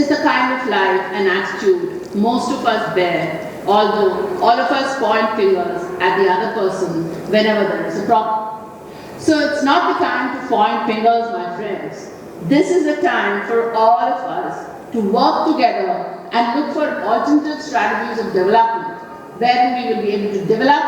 is the kind of life and attitude most of us bear, although all of us point fingers at the other person whenever there is a problem. So it's not the time to point fingers, my friends. This is the time for all of us to work together and look for alternative strategies of development, wherein we will be able to develop,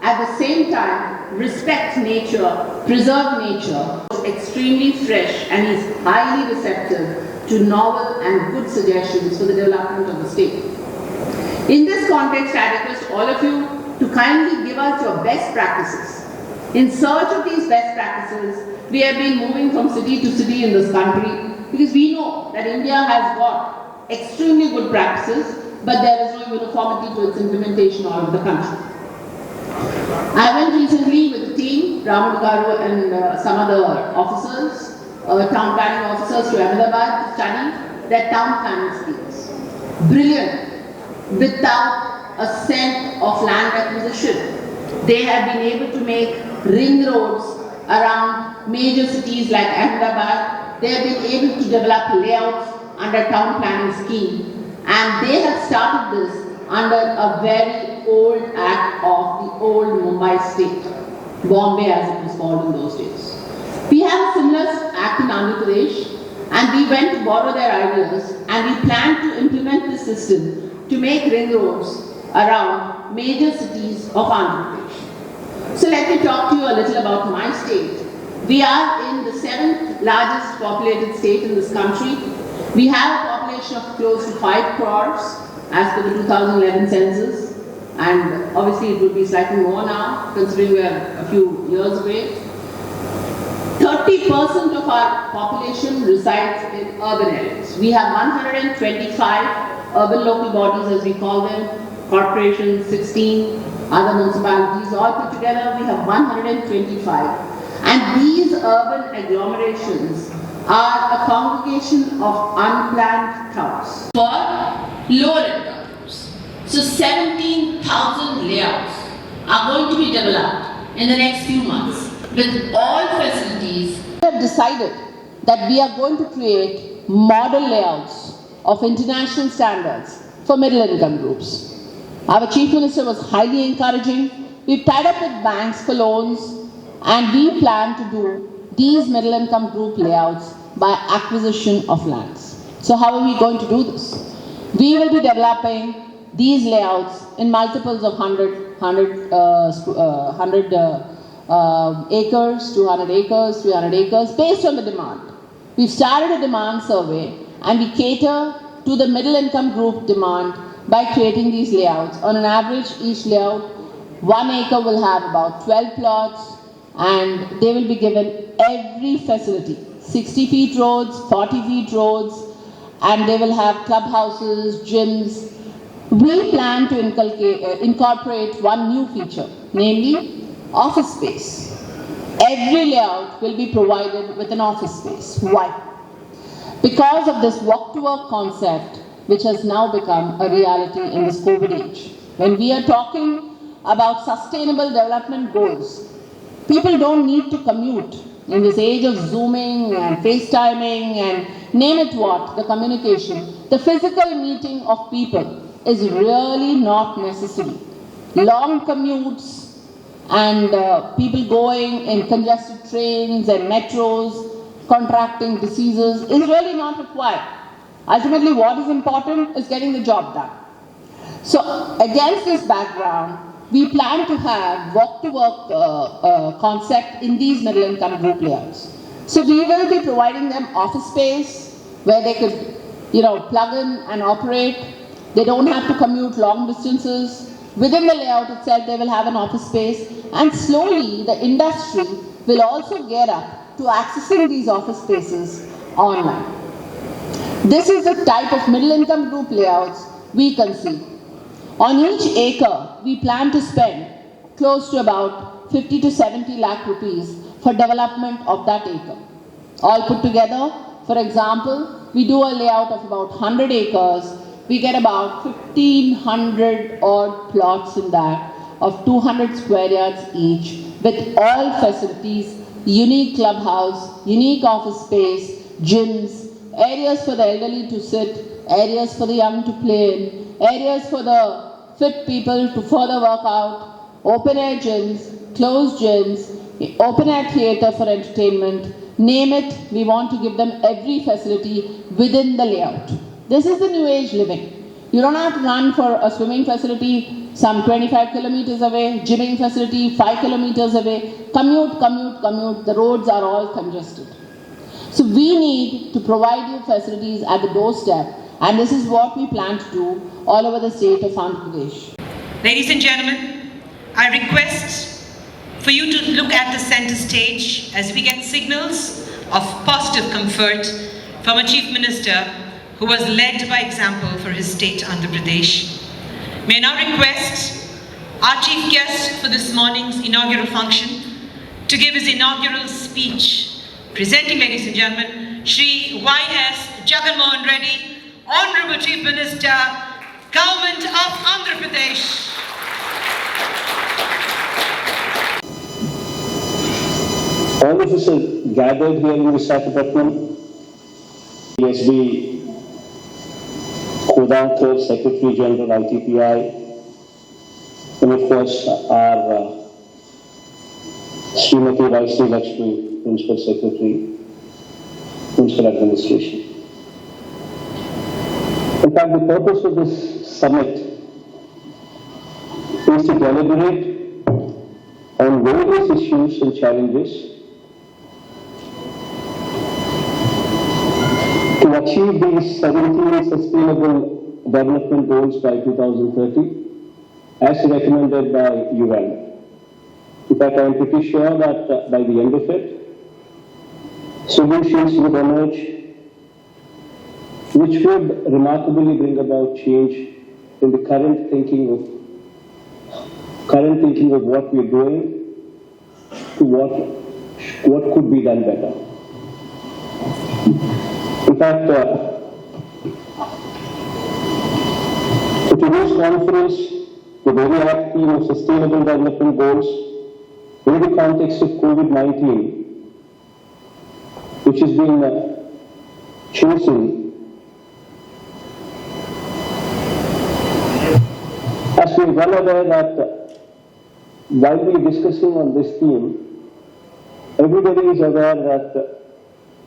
at the same time respect nature, preserve nature. Extremely fresh and is highly receptive to novel and good suggestions for the development of the state. In this context, I request all of you to kindly give us your best practices. In search of these best practices, we have been moving from city to city in this country because we know that India has got extremely good practices, but there is no uniformity to its implementation all over the country. I went recently with the team, Ramu Garu and some other officers, town planning officers to Ahmedabad to study their town planning schemes. Brilliant, without a cent of land acquisition. They have been able to make ring roads around major cities like Ahmedabad. They have been able to develop layouts under town planning scheme, and they have started this under a very old act of the old Mumbai state, Bombay as it was called in those days. We have a similar act in Andhra Pradesh, and we went to borrow their ideas, and we plan to implement this system to make ring roads around major cities of Andhra Pradesh. So let me talk to you a little about my state. We are in the 7th largest populated state in this country. We have a population of close to 5 crores as per the 2011 census, and obviously it would be slightly more now considering we are a few years away. 30% of our population resides in urban areas. We have 125 urban local bodies, as we call them, corporations, 16 other municipalities, all put together we have 125. And these urban agglomerations are a congregation of unplanned towns for lower income groups. So 17,000 layouts are going to be developed in the next few months with all facilities. We have decided that we are going to create model layouts of international standards for middle income groups. Our Chief Minister was highly encouraging. We've tied up with banks for loans, and we plan to do these middle income group layouts by acquisition of lands. So how are we going to do this? We will be developing these layouts in multiples of 100 acres, 200 acres, 300 acres, based on the demand. We've started a demand survey, and we cater to the middle income group demand by creating these layouts. On an average, each layout, 1 acre will have about 12 plots, and they will be given every facility, 60 feet roads, 40 feet roads, and they will have clubhouses, gyms. We plan to incorporate one new feature, namely office space. Every layout will be provided with an office space. Why? Because of this walk-to-work concept, which has now become a reality in this COVID age. When we are talking about sustainable development goals, people don't need to commute. In this age of Zooming and FaceTiming and name it what, the communication, the physical meeting of people is really not necessary. Long commutes and people going in congested trains and metros, contracting diseases is really not required. Ultimately, what is important is getting the job done. So, against this background, we plan to have walk-to-work concept in these middle-income group layouts. So, we will be providing them office space where they could, plug in and operate. They don't have to commute long distances. Within the layout itself, they will have an office space, and slowly the industry will also gear up to accessing these office spaces online. This is the type of middle-income group layouts we conceive. On each acre, we plan to spend close to about 50 to 70 lakh rupees for development of that acre. All put together, for example, we do a layout of about 100 acres. We get about 1,500 odd plots in that of 200 square yards each, with all facilities, unique clubhouse, unique office space, gyms, areas for the elderly to sit, areas for the young to play in, areas for the fit people to further work out, open air gyms, closed gyms, open air theatre for entertainment, name it, we want to give them every facility within the layout. This is the new age living. You don't have to run for a swimming facility some 25 kilometers away, gymming facility 5 kilometers away, commute, the roads are all congested. So we need to provide you facilities at the doorstep, and this is what we plan to do all over the state of Andhra Pradesh. Ladies and gentlemen, I request for you to look at the center stage as we get signals of positive comfort from a Chief Minister who was led by example for his state, Andhra Pradesh. May I now request our chief guest for this morning's inaugural function to give his inaugural speech, presenting, ladies and gentlemen, Shri Y.S. Jagan Reddy, Honorable Chief Minister, Government of Andhra Pradesh. All of us are gathered here in Visakhapatnam. PSB Kodhankar, Secretary General, ITPI, and of course our Srimati Vaishnavi Lakshmi, Principal Secretary, Principal Administration. In fact, the purpose of this summit is to deliberate on various issues and challenges to achieve these 17 Sustainable Development Goals by 2030 as recommended by UN. In fact, I am pretty sure that by the end of it, solutions would emerge which would remarkably bring about change in the current thinking of what we are doing to what could be done better. In fact, for today's conference, the very apt theme of Sustainable Development Goals in the context of COVID-19, which has been chosen as we are well aware that while we are discussing on this theme, everybody is aware that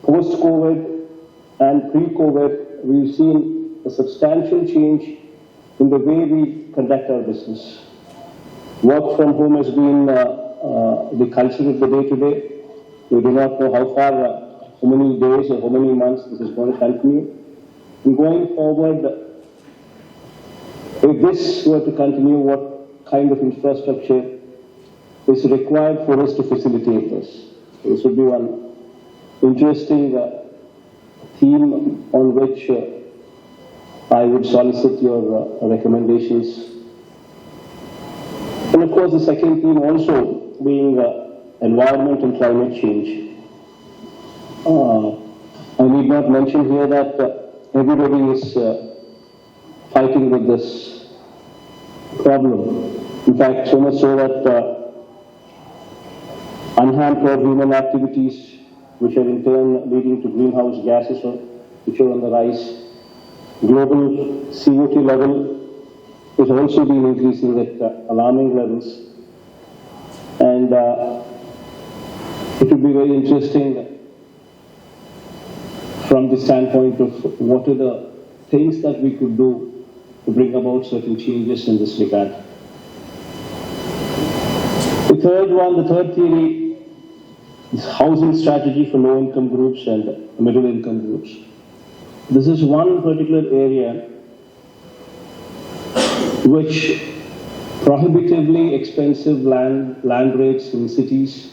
post-COVID and pre-COVID, we've seen a substantial change in the way we conduct our business. Work from home has been the culture of the day-to-day. We do not know how far, how many days or how many months this is going to continue. And going forward, if this were to continue, what kind of infrastructure is required for us to facilitate this? This would be one interesting theme on which I would solicit your recommendations. And of course, the second theme also being environment and climate change. I need not mention here that everybody is fighting with this problem. In fact, so much so that unhampered human activities, which are in turn leading to greenhouse gases, which are on the rise. Global CO2 level has also been increasing at alarming levels. And it would be very interesting from the standpoint of what are the things that we could do to bring about certain changes in this regard. The third theory is housing strategy for low-income groups and middle-income groups. This is one particular area which prohibitively expensive land rates in cities,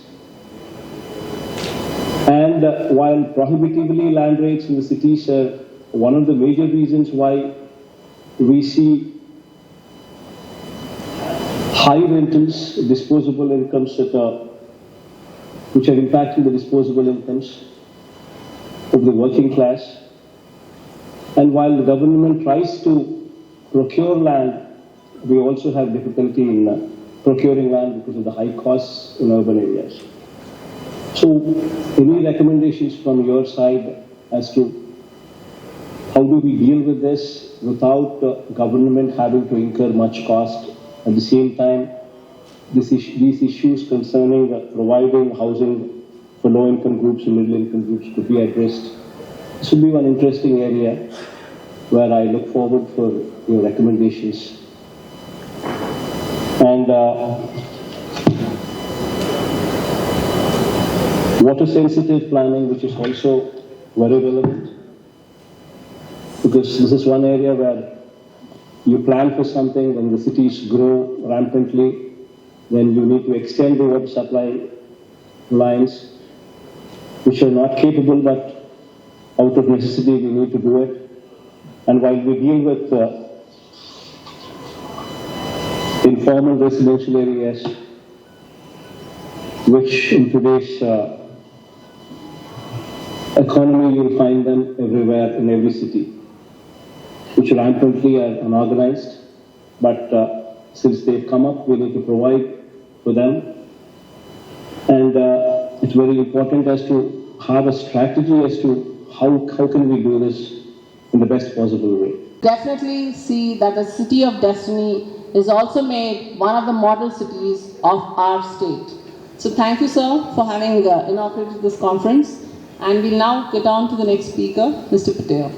and while prohibitively land rates in the cities are one of the major reasons why we see high rentals, disposable incomes which are impacting the disposable incomes of the working class. And while the government tries to procure land, we also have difficulty in procuring land because of the high costs in urban areas. So, any recommendations from your side as to do we deal with this without government having to incur much cost? At the same time, these issues concerning providing housing for low-income groups and middle-income groups could be addressed. This will be one interesting area where I look forward for your recommendations. And water-sensitive planning, which is also very relevant, because this is one area where you plan for something, when the cities grow rampantly, then you need to extend the water supply lines, which are not capable, but out of necessity we need to do it. And while we deal with informal residential areas, which in today's economy you'll find them everywhere in every city, which rampantly are unorganized, but since they've come up, we need to provide for them. And it's very important as to have a strategy as to how can we do this in the best possible way. Definitely see that the city of Destiny is also made one of the model cities of our state. So thank you, sir, for having inaugurated this conference. And we'll now get on to the next speaker, Mr. Patel.